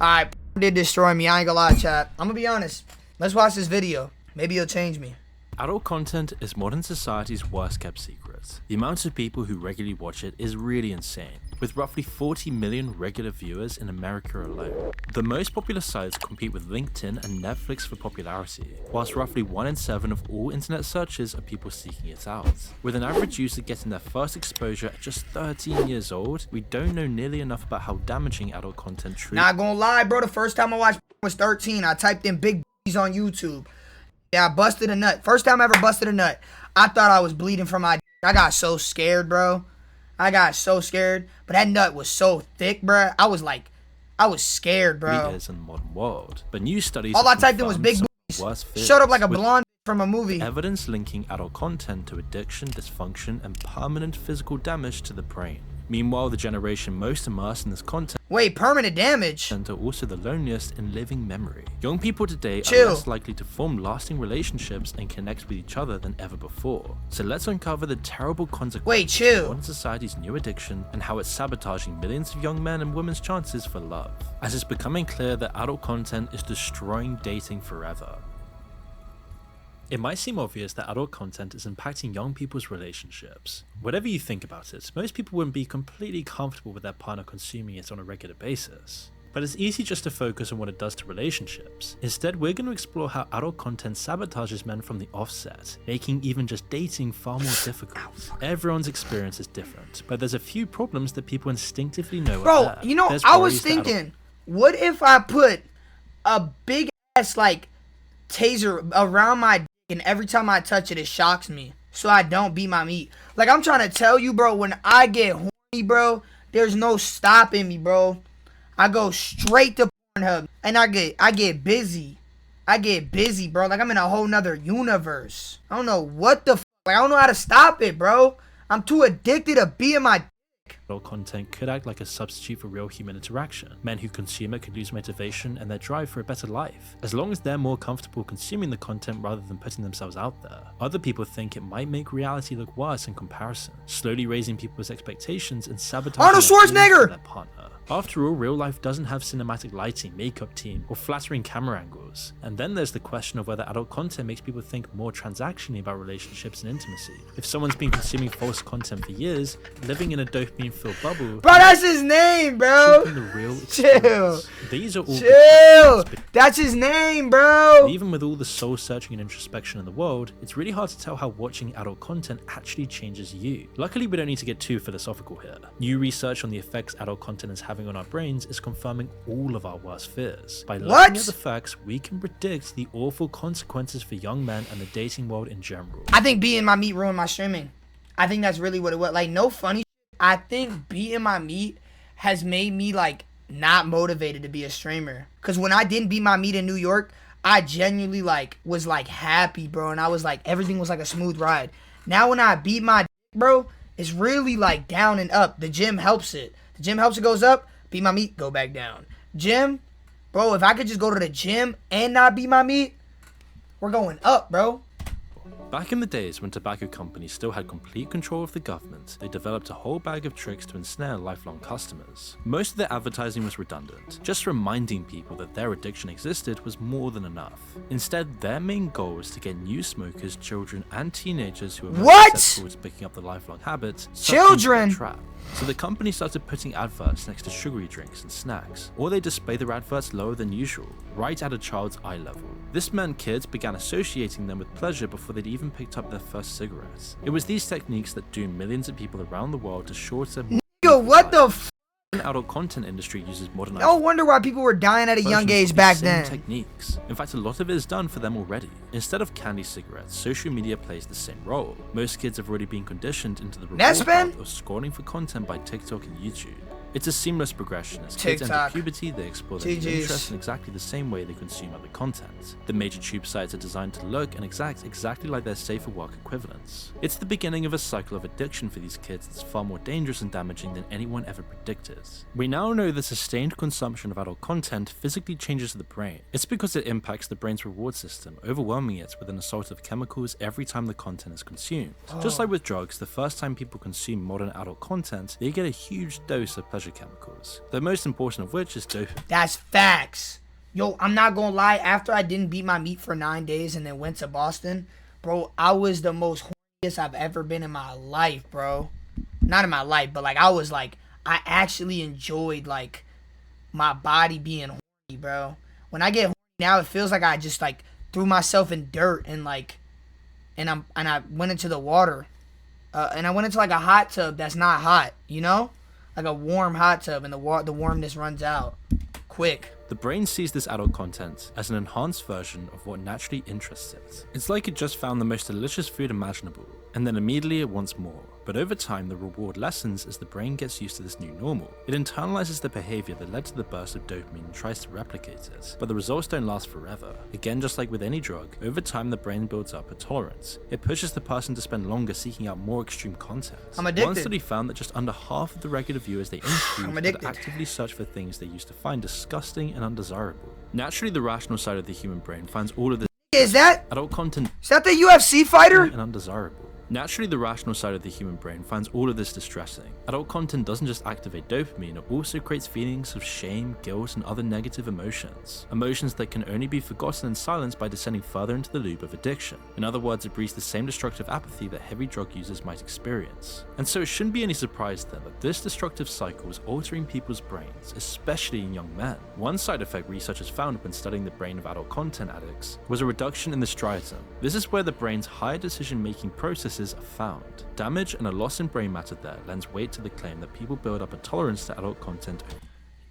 Alright, did destroy me. I ain't gonna lie, chat. I'm gonna be honest. Let's watch this video. Maybe it'll change me. Adult content is modern society's worst kept secret. The amount of people who regularly watch it is really insane, with roughly 40 million regular viewers in America alone. The most popular sites compete with LinkedIn and Netflix for popularity, whilst roughly 1 in 7 of all internet searches are people seeking it out. With an average user getting their first exposure at just 13 years old, we don't know nearly enough about how damaging adult content truly is. Not gonna lie, bro, the first time I watched was 13. I typed in big on YouTube. Yeah, I busted a nut. First time I ever busted a nut. I thought I was bleeding from my dick. I got so scared, bro. I got so scared. But that nut was so thick, bro. I was scared, bro. Is in the modern world. But new studies all I typed in was big booties. Showed up like a blonde from a movie. Evidence linking adult content to addiction, dysfunction, and permanent physical damage to the brain. Meanwhile, the generation most immersed in this content permanent damage are also the loneliest in living memory. Young people today are less likely to form lasting relationships and connect with each other than ever before. So let's uncover the terrible consequences of modern society's new addiction and how it's sabotaging millions of young men and women's chances for love, as it's becoming clear that adult content is destroying dating forever. It might seem obvious that adult content is impacting young people's relationships. Whatever you think about it, most people wouldn't be completely comfortable with their partner consuming it on a regular basis. But it's easy just to focus on what it does to relationships. Instead, we're going to explore how adult content sabotages men from the offset, making even just dating far more difficult. Everyone's experience is different, but there's a few problems that people instinctively know are there. You know, I was thinking, what if I put a big ass like taser around my dick and every time I touch it, it shocks me so I don't beat my meat? Like, I'm trying to tell you, bro, when I get horny, bro, there's no stopping me, bro. I go straight to Pornhub and I get busy. I get busy, bro. Like, I'm in a whole nother universe. I don't know what the like, I don't know how to stop it, bro. I'm too addicted to being my adult content could act like a substitute for real human interaction. Men who consume it could lose motivation and their drive for a better life, as long as they're more comfortable consuming the content rather than putting themselves out there. Other people think it might make reality look worse in comparison, slowly raising people's expectations and sabotaging Arnold Schwarzenegger! Their partner. After all, real life doesn't have cinematic lighting, makeup team, or flattering camera angles. And then there's the question of whether adult content makes people think more transactionally about relationships and intimacy. If someone's been consuming false content for years, living in a dopamine-filled bubble, bro, that's his name, bro. The real Chill. These are all chill. That's his name, bro. And even with all the soul searching and introspection in the world, it's really hard to tell how watching adult content actually changes you. Luckily, we don't need to get too philosophical here. New research on the effects adult content is having on our brains is confirming all of our worst fears. By looking at the facts, we can predict the awful consequences for young men and the dating world in general. I think beating my meat ruined my streaming. I think that's really what it was. Like, no funny shit. I think beating my meat has made me like not motivated to be a streamer. Cause when I didn't beat my meat in New York, I genuinely like was like happy, bro, and I was like, everything was like a smooth ride. Now when I beat my dick, bro, it's really like down and up. The gym helps it. The gym helps it goes up. Beat my meat, go back down. Gym, bro, if I could just go to the gym and not beat my meat, we're going up, bro. Back in the days when tobacco companies still had complete control of the government, they developed a whole bag of tricks to ensnare lifelong customers. Most of their advertising was redundant. Just reminding people that their addiction existed was more than enough. Instead, their main goal was to get new smokers, children, and teenagers who were more susceptible to picking up the lifelong habit, children, trap. So the company started putting adverts next to sugary drinks and snacks, or they display their adverts lower than usual, right at a child's eye level. This meant kids began associating them with pleasure before they'd even picked up their first cigarettes. It was these techniques that doomed millions of people around the world to shorter, what the f***? The adult content industry uses modern. No wonder why people were dying at a young age back then. Techniques. In fact, a lot of it is done for them already. Instead of candy cigarettes, social media plays the same role. Most kids have already been conditioned into the reward path of scrolling for content by TikTok and YouTube. It's a seamless progression. As kids enter puberty, they explore their interests in exactly the same way they consume other content. The major tube sites are designed to look and act exactly like their safer work equivalents. It's the beginning of a cycle of addiction for these kids that's far more dangerous and damaging than anyone ever predicted. We now know that sustained consumption of adult content physically changes the brain. It's because it impacts the brain's reward system, overwhelming it with an assault of chemicals every time the content is consumed. Just like with drugs, the first time people consume modern adult content, they get a huge dose of pleasure pleasure chemicals, the most important of which is dopamine. That's facts. Yo, I'm not gonna lie, after I didn't beat my meat for 9 days and then went to Boston, bro, I was the most horniest I've ever been in my life, bro. Not in my life, but like I actually enjoyed like my body being horny, bro. When I get horny now, it feels like I just like threw myself in dirt and like, and I went into the water, and I went into like a hot tub that's not hot, you know, like a warm hot tub, and the warmness runs out quick. The brain sees this adult content as an enhanced version of what naturally interests it. It's like it just found the most delicious food imaginable, and then immediately it wants more. But over time, the reward lessens as the brain gets used to this new normal. It internalizes the behavior that led to the burst of dopamine and tries to replicate it, but the results don't last forever. Again, just like with any drug, over time the brain builds up a tolerance. It pushes the person to spend longer seeking out more extreme content. I'm addicted. One study found that just under half of the regular viewers they interviewed would actively search for things they used to find disgusting and undesirable. Naturally, the rational side of the human brain finds all of this adult content. Is that the UFC fighter? And undesirable. Naturally, the rational side of the human brain finds all of this distressing. Adult content doesn't just activate dopamine, it also creates feelings of shame, guilt, and other negative emotions. Emotions that can only be forgotten and silenced by descending further into the loop of addiction. In other words, it breeds the same destructive apathy that heavy drug users might experience. And so it shouldn't be any surprise then that this destructive cycle is altering people's brains, especially in young men. One side effect researchers found when studying the brain of adult content addicts was a reduction in the striatum. This is where the brain's higher decision-making processes are found. Damage and a loss in brain matter there lends weight to the claim that people build up a tolerance to adult content.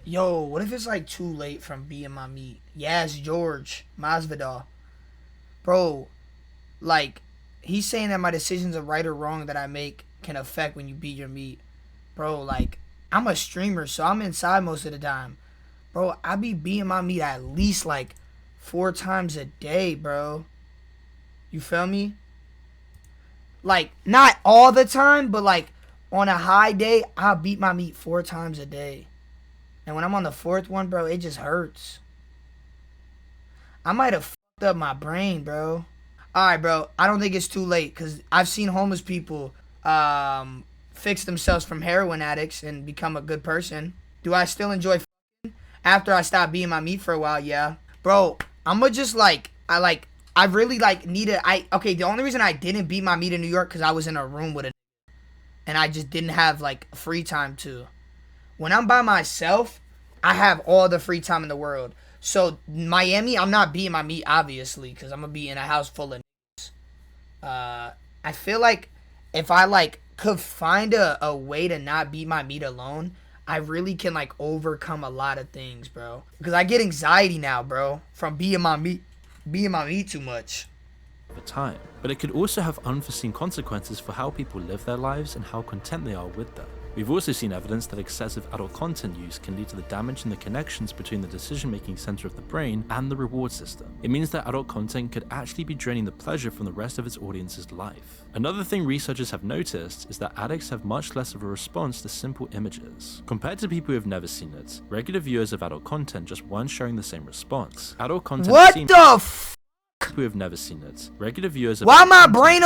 Yo, what if it's like too late from being my meat? Yes, George Masvidal. Bro, like, he's saying that my decisions of right or wrong that I make can affect when you beat your meat. Bro, like, I'm a streamer, so I'm inside most of the time. Bro, I be beating my meat at least like 4 times a day, bro. You feel me? Like, not all the time, but like on a high day, I'll beat my meat 4 times a day. And when I'm on the 4th one, bro, it just hurts. I might have fucked up my brain, bro. Alright, bro, I don't think it's too late, because I've seen homeless people fix themselves from heroin addicts and become a good person. Do I still enjoy fucking after I stop beating my meat for a while? Yeah. Bro, I'ma just I really okay, the only reason I didn't beat my meat in New York because I was in a room with a and I just didn't have like free time to. When I'm by myself, I have all the free time in the world. So Miami, I'm not beating my meat obviously because I'm gonna be in a house full of I feel like if I like could find a way to not beat my meat alone, I really can like overcome a lot of things, bro. Because I get anxiety now, bro, from beating my meat too much. Over time, but it could also have unforeseen consequences for how people live their lives and how content they are with them. We've also seen evidence that excessive adult content use can lead to the damage in the connections between the decision-making center of the brain and the reward system. It means that adult content could actually be draining the pleasure from the rest of its audience's life. Another thing researchers have noticed is that addicts have much less of a response to simple images. Compared to people who have never seen it, regular viewers of adult content just weren't showing the same response. Adult content who have never seen it. Regular viewers of why my brain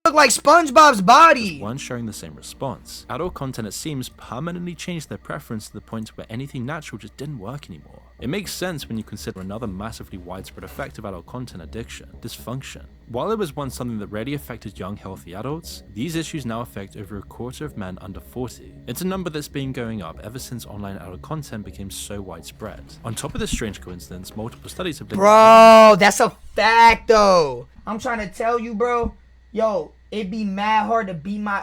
look like SpongeBob's body? One showing the same response. Adult content, it seems, permanently changed their preference to the point where anything natural just didn't work anymore. It makes sense when you consider another massively widespread effect of adult content addiction, dysfunction. While it was once something that rarely affected young, healthy adults, these issues now affect over a quarter of men under 40. It's a number that's been going up ever since online adult content became so widespread. On top of this strange coincidence, multiple studies have been— Bro, that's a fact though. I'm trying to tell you, bro. Yo, it'd be mad hard to get my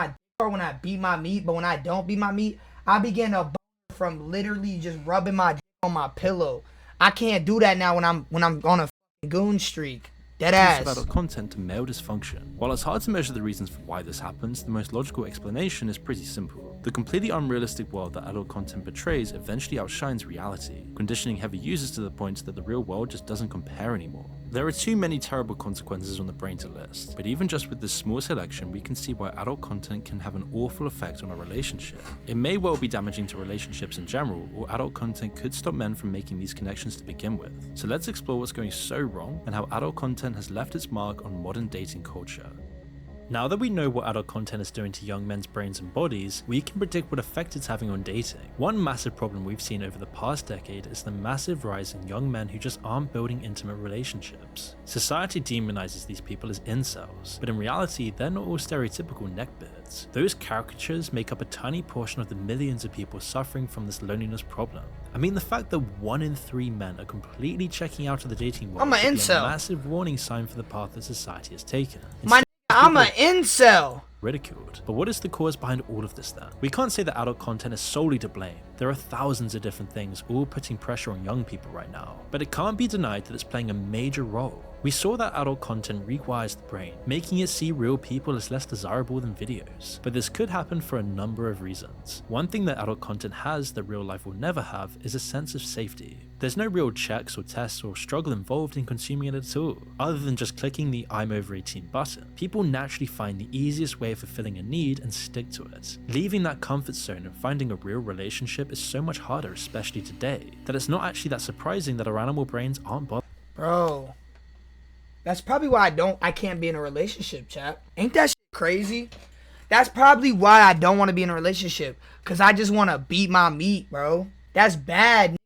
dick hard when I beat my meat, but when I don't beat my meat, I begin to from literally just rubbing my dick on my pillow. I can't do that now when I'm on a goon streak. Dead ass. Adult content to male dysfunction. While it's hard to measure the reasons for why this happens, the most logical explanation is pretty simple. The completely unrealistic world that adult content portrays eventually outshines reality, conditioning heavy users to the point that the real world just doesn't compare anymore. There are too many terrible consequences on the brain to list, but even just with this small selection, we can see why adult content can have an awful effect on a relationship. It may well be damaging to relationships in general, or adult content could stop men from making these connections to begin with. So let's explore what's going so wrong and how adult content has left its mark on modern dating culture. Now that we know what adult content is doing to young men's brains and bodies, we can predict what effect it's having on dating. One massive problem we've seen over the past decade is the massive rise in young men who just aren't building intimate relationships. Society demonizes these people as incels, but in reality, they're not all stereotypical neckbeards. Those caricatures make up a tiny portion of the millions of people suffering from this loneliness problem. I mean, the fact that 1 in 3 men are completely checking out of the dating world should be a massive warning sign for the path that society has taken. I'm an incel! Ridiculed. But what is the cause behind all of this then? We can't say that adult content is solely to blame. There are thousands of different things all putting pressure on young people right now. But it can't be denied that it's playing a major role. We saw that adult content rewires the brain, making it see real people as less desirable than videos. But this could happen for a number of reasons. One thing that adult content has that real life will never have is a sense of safety. There's no real checks or tests or struggle involved in consuming it at all, other than just clicking the I'm over 18 button. People naturally find the easiest way of fulfilling a need and stick to it. Leaving that comfort zone and finding a real relationship is so much harder, especially today, that it's not actually that surprising that our animal brains aren't bothered. Bro, that's probably why I can't be in a relationship, chap. Ain't that shit crazy? That's probably why I don't want to be in a relationship, cause I just want to beat my meat, bro. That's bad.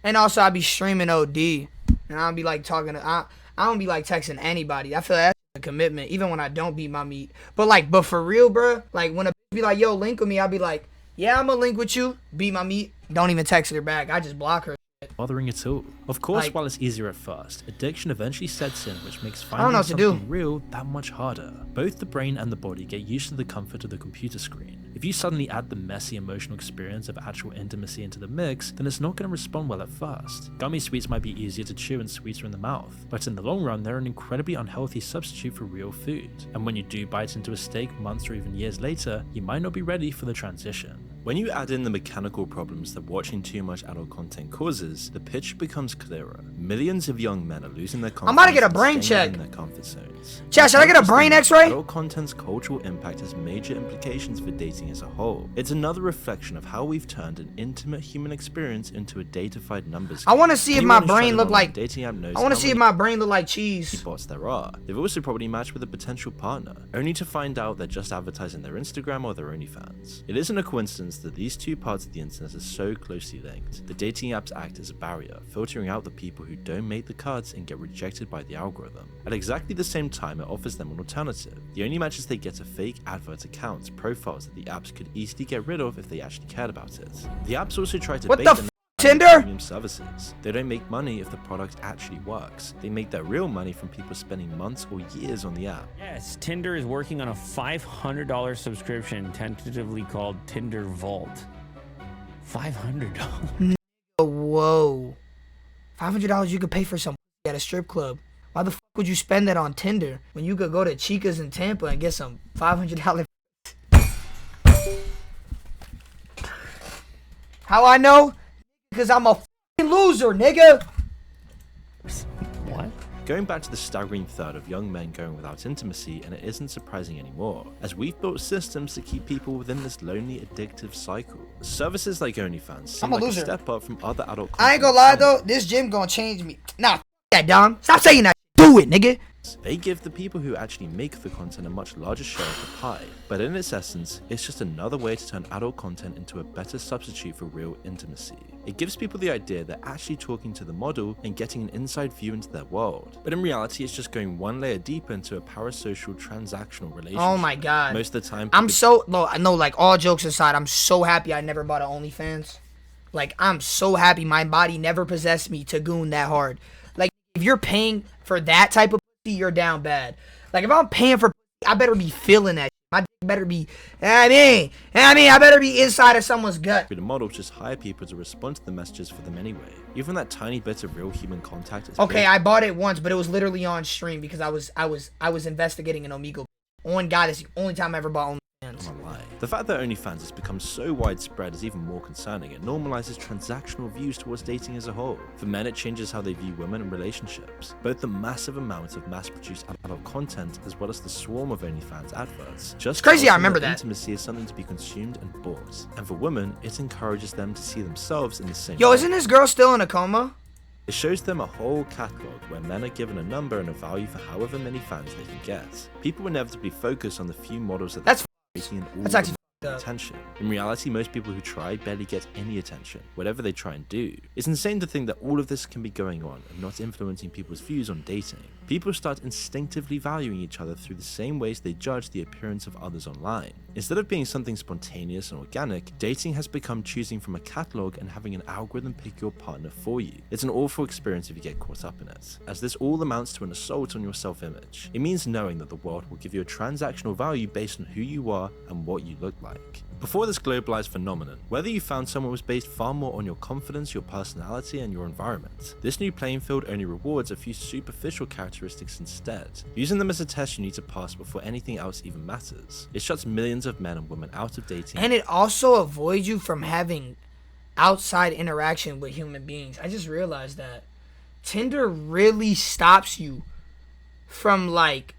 And also I be streaming OD, and I don't be like talking to, I don't be like texting anybody. I feel like that's a commitment, even when I don't beat my meat. But for real, bro, like when a be like, yo, link with me, I'll be like, yeah, I'm gonna link with you, beat my meat, don't even text her back, I just block her. Bothering at all. Of course, while it's easier at first, addiction eventually sets in, which makes finding something real that much harder. Both the brain and the body get used to the comfort of the computer screen. If you suddenly add the messy emotional experience of actual intimacy into the mix, then it's not going to respond well at first. Gummy sweets might be easier to chew and sweeter in the mouth, but in the long run, they're an incredibly unhealthy substitute for real food. And when you do bite into a steak months or even years later, you might not be ready for the transition. When you add in the mechanical problems that watching too much adult content causes, the picture becomes clearer. Millions of young men are losing their confidence. I'm about to get a brain check. In their comfort zones. Chat, should I get a brain x-ray? Adult content's cultural impact has major implications for dating as a whole. It's another reflection of how we've turned an intimate human experience into a datafied numbers game. I want to see if my brain look like dating app knows I want to see if my brain look like cheese. Bots there are. They've also probably matched with a potential partner, only to find out they're just advertising their Instagram or their OnlyFans. It isn't a coincidence that these two parts of the internet are so closely linked. The dating apps act as a barrier, filtering out the people who don't make the cuts and get rejected by the algorithm. At exactly the same time, it offers them an alternative. The only matches they get are fake advert accounts, profiles that the apps could easily get rid of if they actually cared about it. The apps also try to bait them Tinder? Premium services. They don't make money if the product actually works. They make their real money from people spending months or years on the app. Yes, Tinder is working on a $500 subscription tentatively called Tinder Vault. $500. Whoa. $500 you could pay for some at a strip club. Why the fuck would you spend that on Tinder when you could go to Chica's in Tampa and get some $500? How I know? Because I'm a fucking loser, nigga. What? Going back to the staggering third of young men going without intimacy, and it isn't surprising anymore, as we've built systems to keep people within this lonely, addictive cycle. Services like OnlyFans seem like a step up from other adult content. I ain't gonna lie though, this gym gonna change me. Nah, that Dom. Stop saying that. Do it, nigga. They give the people who actually make the content a much larger share of the pie, but in its essence, it's just another way to turn adult content into a better substitute for real intimacy. It gives people the idea they're actually talking to the model and getting an inside view into their world, but in reality it's just going one layer deeper into a parasocial transactional relationship. Oh my god. Most of the time I know, like, all jokes aside, I'm so happy I never bought an OnlyFans. Like, I'm so happy my body never possessed me to goon that hard. Like, if you're paying for that type of pussy, you're down bad. Like, if I'm paying for pussy, I better be feeling that shit. My dick better be, I better be inside of someone's gut. The models just hire people to respond to the messages for them anyway. Even that tiny bit of real human contact is okay, I bought it once, but it was literally on stream because I was investigating an Omegle. On God, it's the only time I ever bought OnlyFans. The fact that OnlyFans has become so widespread is even more concerning. It normalizes transactional views towards dating as a whole. For men, it changes how they view women and relationships. Both the massive amount of mass-produced adult content as well as the swarm of OnlyFans adverts. Just crazy, I remember that. Intimacy is something to be consumed and bought. And for women, it encourages them to see themselves in the same Yo, way. isn't this girl still in a coma? It shows them a whole catalog where men are given a number and a value for however many fans they can get. People inevitably focus on the few models that they're rating and all actually attention. In reality, most people who try barely get any attention, whatever they try and do. It's insane to think that all of this can be going on and not influencing people's views on dating. People start instinctively valuing each other through the same ways they judge the appearance of others online. Instead of being something spontaneous and organic, dating has become choosing from a catalog and having an algorithm pick your partner for you. It's an awful experience if you get caught up in it, as this all amounts to an assault on your self-image. It means knowing that the world will give you a transactional value based on who you are and what you look like. Before this globalized phenomenon, whether you found someone was based far more on your confidence, your personality, and your environment. This new playing field only rewards a few superficial characteristics instead, using them as a test you need to pass before anything else even matters. It shuts millions of men and women out of dating. And it also avoids you from having outside interaction with human beings. I just realized that Tinder really stops you from like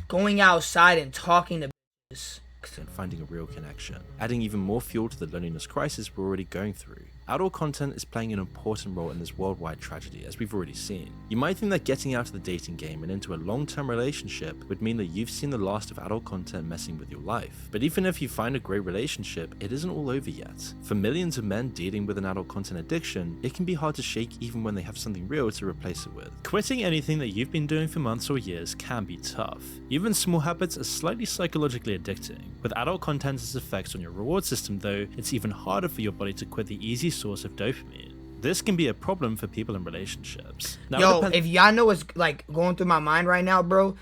going outside and talking to bitches and finding a real connection, adding even more fuel to the loneliness crisis we're already going through. Adult content is playing an important role in this worldwide tragedy, as we've already seen. You might think that getting out of the dating game and into a long-term relationship would mean that you've seen the last of adult content messing with your life. But even if you find a great relationship, it isn't all over yet. For millions of men dealing with an adult content addiction, it can be hard to shake even when they have something real to replace it with. Quitting anything that you've been doing for months or years can be tough. Even small habits are slightly psychologically addicting. With adult content's effects on your reward system though, it's even harder for your body to quit the easy source of dopamine. This can be a problem for people in relationships. Now, if y'all know what's like going through my mind right now, bro,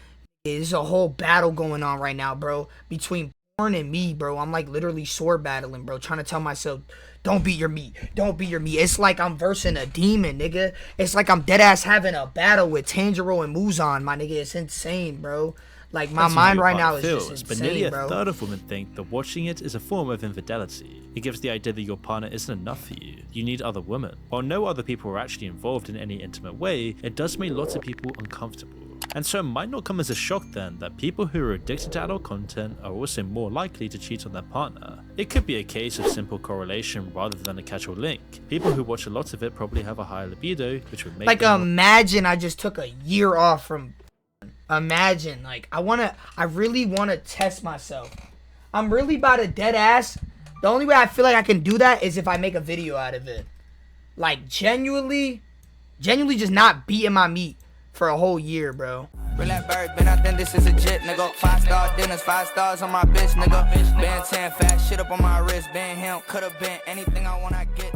there's a whole battle going on right now, bro, between porn and me, bro. I'm like literally sword battling, bro, trying to tell myself, don't beat your meat, don't beat your meat. It's like I'm versing a demon, nigga. It's like I'm dead ass having a battle with Tanjiro and Muzan, my nigga. It's insane, bro. Like, my mind right now is just insane, but nearly a bro. third of women think that watching it is a form of infidelity. It gives the idea that your partner isn't enough for you. You need other women. While no other people are actually involved in any intimate way, it does make lots of people uncomfortable. And so it might not come as a shock then that people who are addicted to adult content are also more likely to cheat on their partner. It could be a case of simple correlation rather than a casual link. People who watch a lot of it probably have a higher libido, which would make like, imagine I just took a year off from... Imagine, like, I really want to test myself. I'm really about to dead ass. The only way I feel like I can do that is if I make a video out of it. Like, genuinely just not beating my meat for a whole year, bro. Relax, bird, been I think this is a jet, nigga. 5-star dinners, 5 stars on my bitch, nigga. Been 10 fat shit up on my wrist, been him, could've been anything I want, I get.